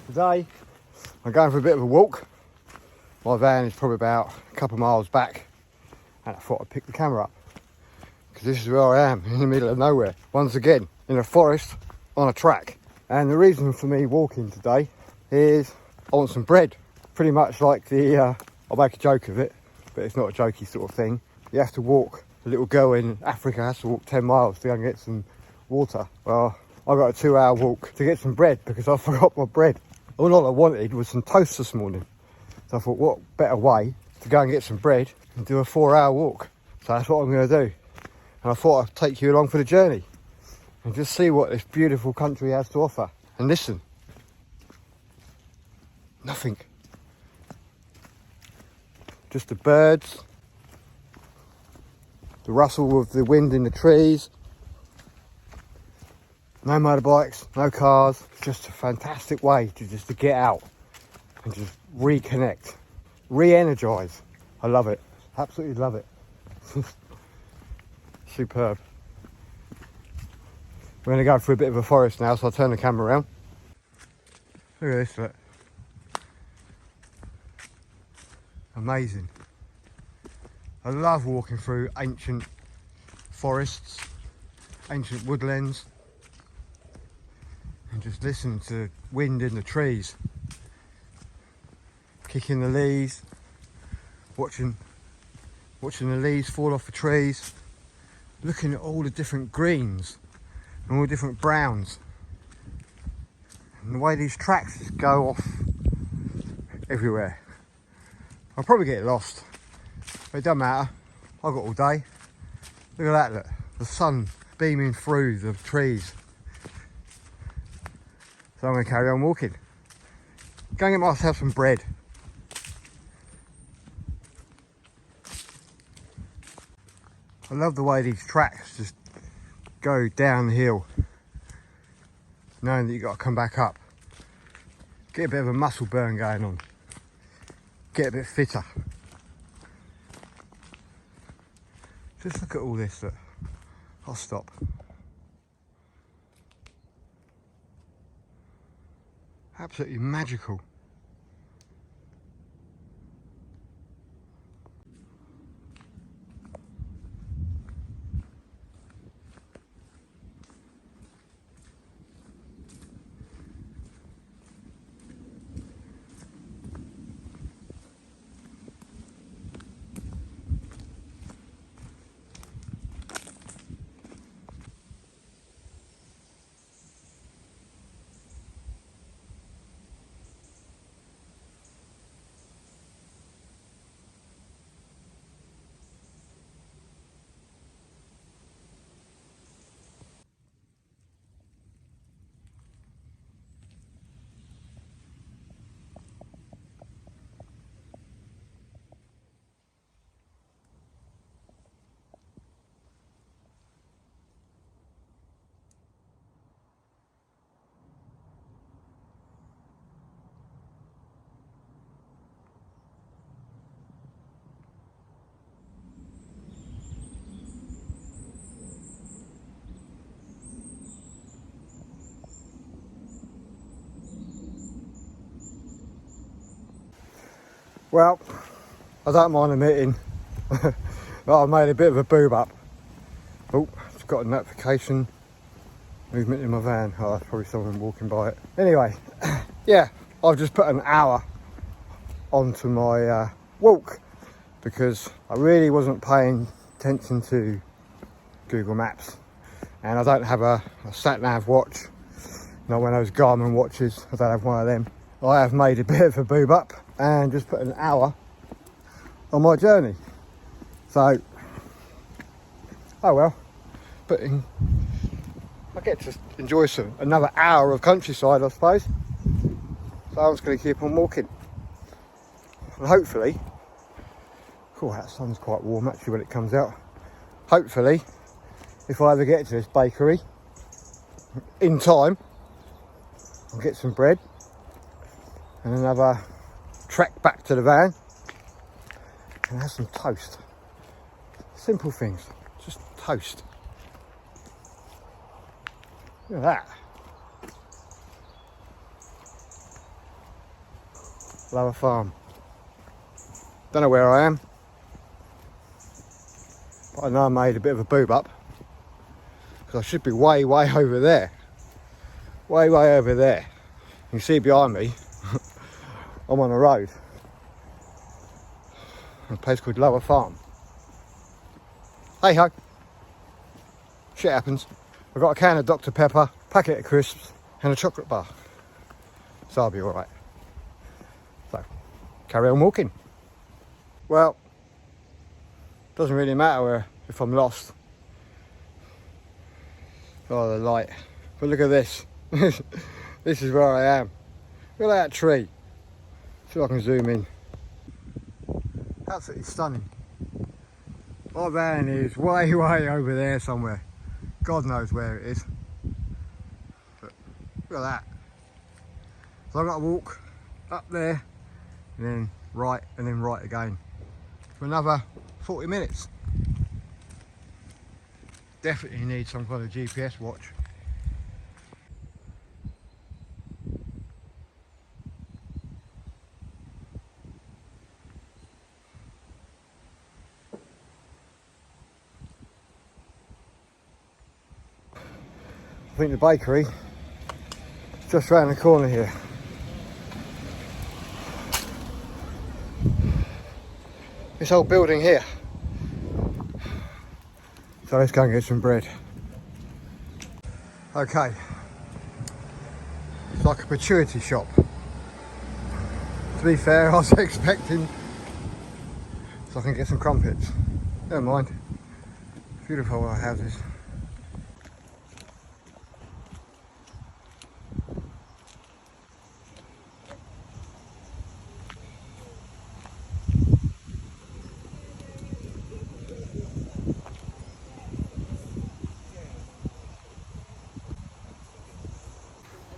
Today I'm going for a bit of a walk. My van is probably about a couple of miles back, and I thought I'd pick the camera up because this is where I am, in the middle of nowhere, once again in a forest on a track. And the reason for me walking today is I want some bread. Pretty much like the I'll make a joke of it, but it's not a jokey sort of thing. You have to walk, a little girl in Africa has to walk 10 miles to go and get some water. Well, I got a 2-hour walk to get some bread because I forgot my bread. All I wanted was some toast this morning. So I thought, what better way to go and get some bread and do a 4-hour walk? So that's what I'm going to do. And I thought I'd take you along for the journey and just see what this beautiful country has to offer. And listen, nothing. Just the birds, the rustle of the wind in the trees, no motorbikes, no cars. It's just a fantastic way to get out and just reconnect, re-energise. I love it, absolutely love it. Superb. We're going to go through a bit of a forest now, so I'll turn the camera around. Look at this, look. Amazing. I love walking through ancient forests, ancient woodlands, and just listening to wind in the trees, kicking the leaves, watching the leaves fall off the trees, looking at all the different greens and all the different browns, and the way these tracks just go off everywhere. I'll probably get lost, but it doesn't matter. I've got all day. Look at that, look, the sun beaming through the trees. So I'm going to carry on walking. Go and get myself some bread. I love the way these tracks just go down the hill, knowing that you've got to come back up. Get a bit of a muscle burn going on. Get a bit fitter. Just look at all this. Look. I'll stop. Absolutely magical. Well, I don't mind admitting that I made a bit of a boob up. Oh, I've got a notification. Movement in my van. Oh, that's probably someone walking by it. Anyway, yeah, I've just put an hour onto my walk because I really wasn't paying attention to Google Maps. And I don't have a sat-nav watch, not one of those Garmin watches. I don't have one of them. I have made a bit of a boob up and just put an hour on my journey. So, oh well, but I get to enjoy another hour of countryside, I suppose. So I'm just going to keep on walking. And hopefully, oh, that sun's quite warm actually when it comes out. Hopefully, if I ever get to this bakery in time, I'll get some bread and another trek back to the van and have some toast. Simple things, just toast. Look at that. Lower Farm. Don't know where I am, but I know I made a bit of a boob up, because I should be way over there. Way over there. You can see behind me, I'm on a road. A place called Lower Farm. Hey ho. Shit happens. I've got a can of Dr Pepper, packet of crisps and a chocolate bar. So I'll be alright. So, carry on walking. Well, doesn't really matter if I'm lost. Oh, the light. But look at this. This is where I am. Look at that tree. See if I can zoom in. Absolutely stunning. My van is way over there somewhere. God knows where it is. But look at that. So I've got to walk up there and then right again for another 40 minutes. Definitely need some kind of GPS watch. I think the bakery is just round the corner here. This whole building here. So let's go and get some bread. Okay. It's like a gratuity shop. To be fair, I was expecting so I can get some crumpets. Never mind. Beautiful houses.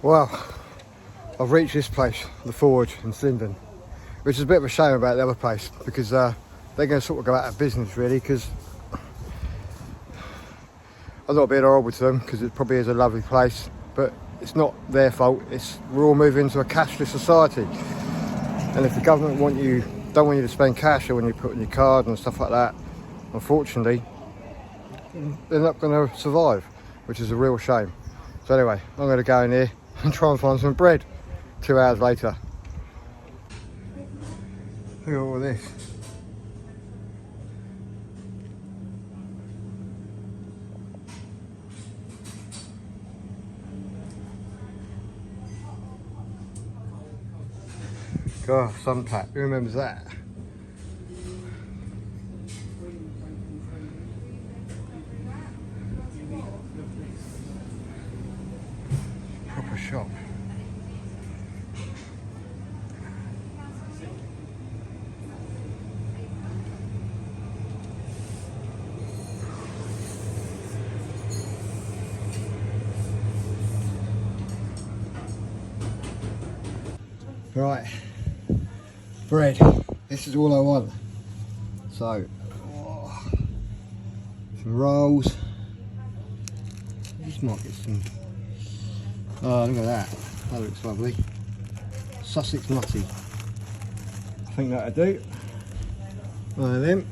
Well, I've reached this place, the Forge in Swindon, which is a bit of a shame about the other place, because they're going to sort of go out of business really, because I'm not being horrible to them, because it probably is a lovely place, but it's not their fault. We're all moving into a cashless society, and if the government don't want you to spend cash or when you put in your card and stuff like that, unfortunately, they're not going to survive, which is a real shame. So anyway, I'm going to go in here and try and find some bread 2 hours later. Look at all this. God, Sunpack, who remembers that? Proper shop. Right, bread. This is all I want. So, some rolls. This might get some. Oh, look at that. That looks lovely. Sussex nutty. I think that'll do. One of them.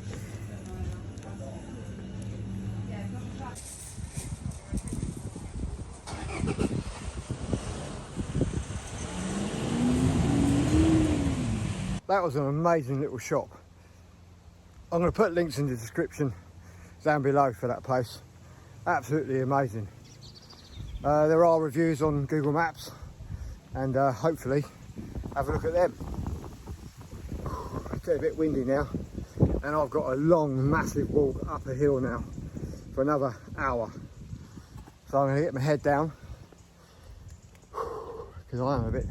That was an amazing little shop. I'm going to put links in the description down below for that place. Absolutely amazing. There are reviews on Google Maps, and hopefully have a look at them. It's getting a bit windy now, and I've got a long, massive walk up a hill now for another hour. So I'm going to get my head down because I am a bit.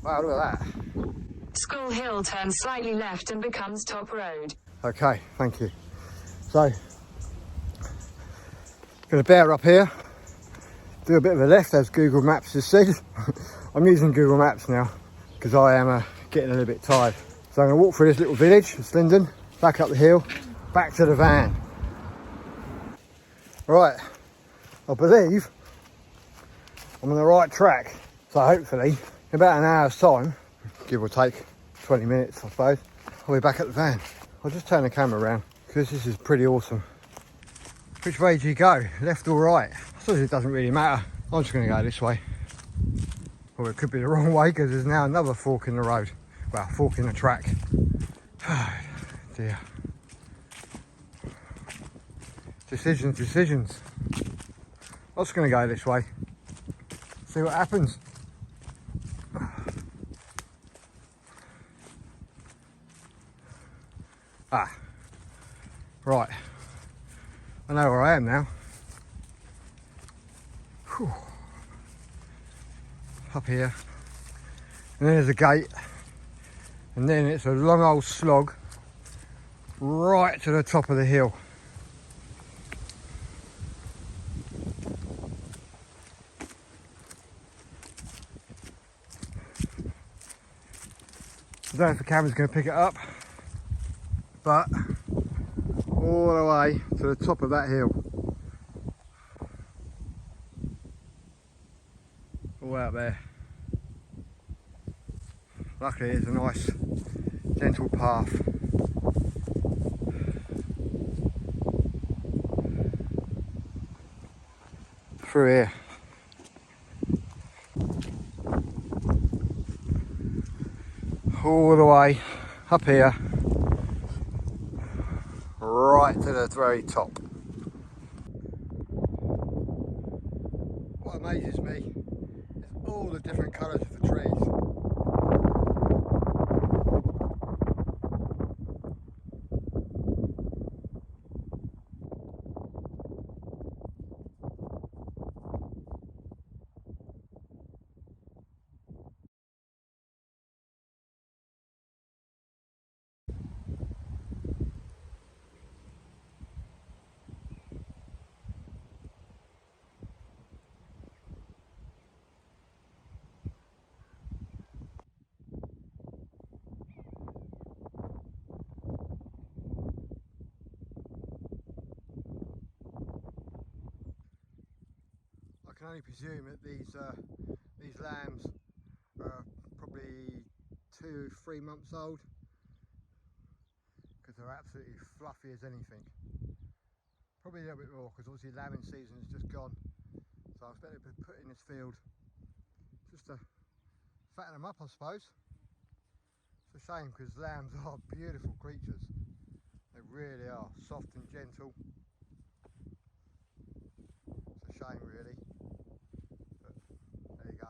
Wow, look at that. School Hill turns slightly left and becomes Top Road. Okay, thank you. So, going to bear up here, do a bit of a left as Google Maps has said. I'm using Google Maps now because I am getting a little bit tired. So I'm going to walk through this little village, Swindon, back up the hill, back to the van. Right, I believe I'm on the right track. So hopefully, in about an hour's time, give or take, 20 minutes, I suppose. I'll be back at the van. I'll just turn the camera around because this is pretty awesome. Which way do you go? Left or right? I suppose it doesn't really matter. I'm just going to go this way. Or it could be the wrong way because there's now another fork in the road. Well, fork in the track. Oh, dear. Decisions. I'm just going to go this way. See what happens. Ah, right. I know where I am now. Whew. Up here. And then there's a gate. And then it's a long old slog right to the top of the hill. I don't know if the camera's going to pick it up, but all the way to the top of that hill. All out there. Luckily it's a nice gentle path. Through here. All the way up here, right to the very top. What amazes me is all the different colours of the trees. I can only presume that these lambs are probably 2-3 months old, because they're absolutely fluffy as anything. Probably a little bit raw because obviously lambing season is just gone, so I expect to be put in this field just to fatten them up, I suppose. It's a shame because lambs are beautiful creatures, they really are, soft and gentle. It's a shame really. There you go.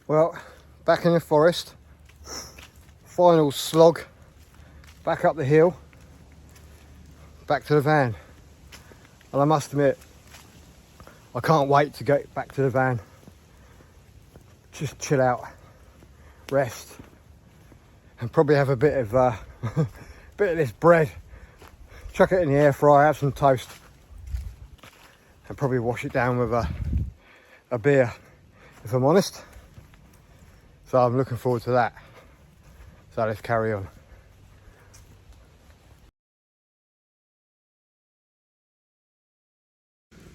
Well, back in the forest, final slog, back up the hill, back to the van. And I must admit, I can't wait to get back to the van. Just chill out, rest, and probably have a bit of this bread, chuck it in the air fryer, have some toast, and probably wash it down with a beer, if I'm honest. So I'm looking forward to that. So let's carry on.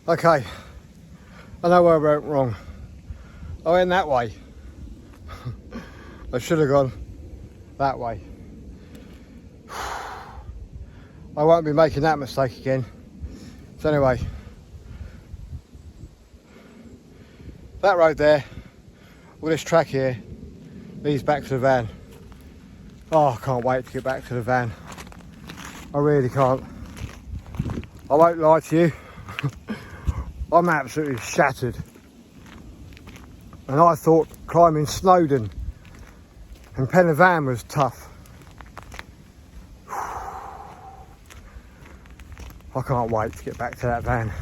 Okay, I know where I went wrong. I went that way. I should have gone that way. I won't be making that mistake again. So anyway, that road there, all this track here, leads back to the van. Oh, I can't wait to get back to the van. I really can't. I won't lie to you. I'm absolutely shattered. And I thought climbing Snowdon and Pen y Fan was tough. I can't wait to get back to that van.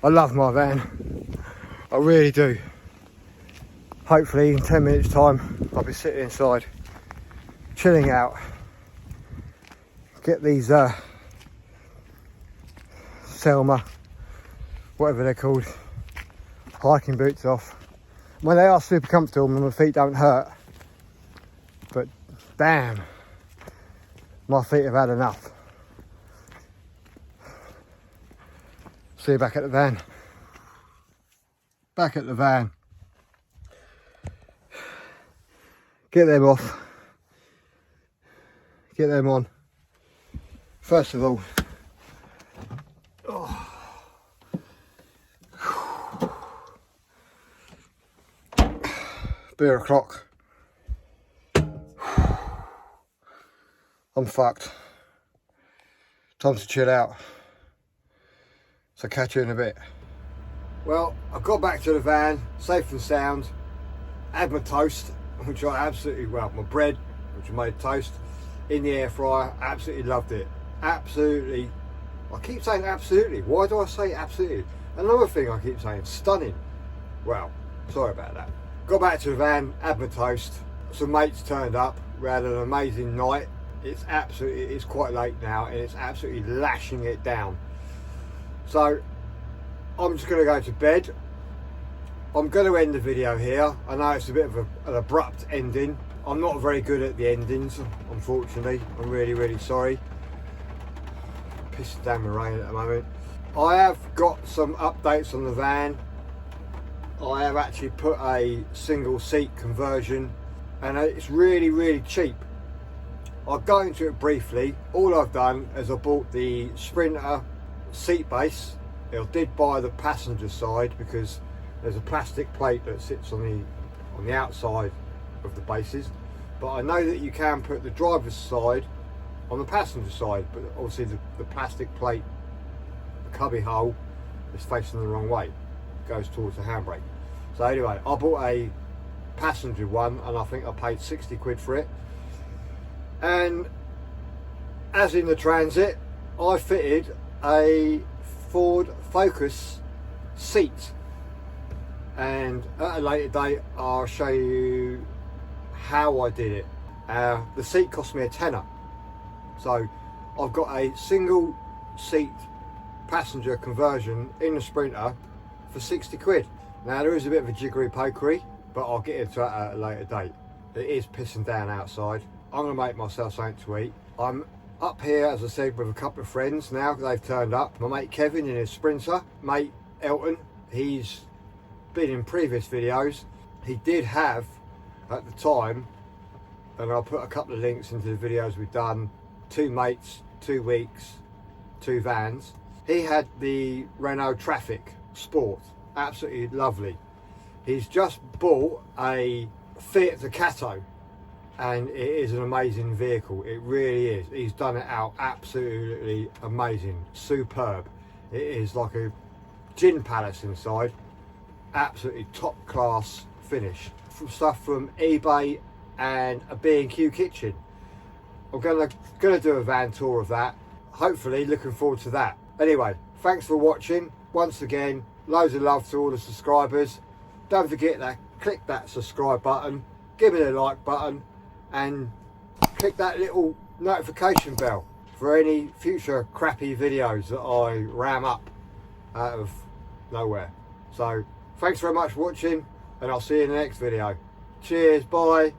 I love my van. I really do. Hopefully in 10 minutes time I'll be sitting inside, chilling out. Get these Selma, whatever they're called, hiking boots off. Well, they are super comfortable and my feet don't hurt. But damn, my feet have had enough. See you back at the van. Back at the van. Get them off. Get them on. First of all, beer o'clock. I'm fucked. Time to chill out. So catch you in a bit. Well, I've got back to the van, safe and sound. Had my toast, which I absolutely, well, my bread, which I made toast, in the air fryer. Absolutely loved it. Absolutely. I keep saying absolutely. Why do I say absolutely? Another thing I keep saying, stunning. Well, sorry about that. Got back to the van, had my toast. Some mates turned up. We had an amazing night. It's quite late now and it's absolutely lashing it down. So I'm just going to go to bed. I'm going to end the video here. I know it's a bit of an abrupt ending. I'm not very good at the endings, unfortunately. I'm really sorry. Pissing down the rain at the moment. I have got some updates on the van. I have actually put a single seat conversion and it's really cheap. I'll go into it briefly. All I've done is I bought the Sprinter seat base. I did buy the passenger side because there's a plastic plate that sits on the outside of the bases, but I know that you can put the driver's side on the passenger side, but obviously the plastic plate, the cubby hole, is facing the wrong way, it goes towards the handbrake. So anyway, I bought a passenger one and I think I paid 60 quid for it. And as in the Transit, I fitted a Ford Focus seat, and at a later date I'll show you how I did it. The seat cost me a tenner, so I've got a single seat passenger conversion in the Sprinter for 60 quid. Now there is a bit of a jiggery pokery, but I'll get into that at a later date. It is pissing down outside. I'm going to make myself something to eat. I'm up here, as I said, with a couple of friends now. They've turned up. My mate Kevin in his Sprinter. Mate Elton, he's been in previous videos. He did have, at the time, and I'll put a couple of links into the videos we've done, 2 mates, 2 weeks, 2 vans. He had the Renault Traffic Sport. Absolutely lovely. He's just bought a Fiat Ducato, and it is an amazing vehicle. It really is. He's done it out absolutely amazing, superb. It is like a gin palace inside. Absolutely top class finish. From stuff from eBay and a B&Q kitchen. I'm gonna do a van tour of that. Hopefully, looking forward to that. Anyway, thanks for watching. Once again, loads of love to all the subscribers. Don't forget that, click that subscribe button, give it a like button, and click that little notification bell for any future crappy videos that I ram up out of nowhere. So thanks very much for watching, and I'll see you in the next video. Cheers, bye.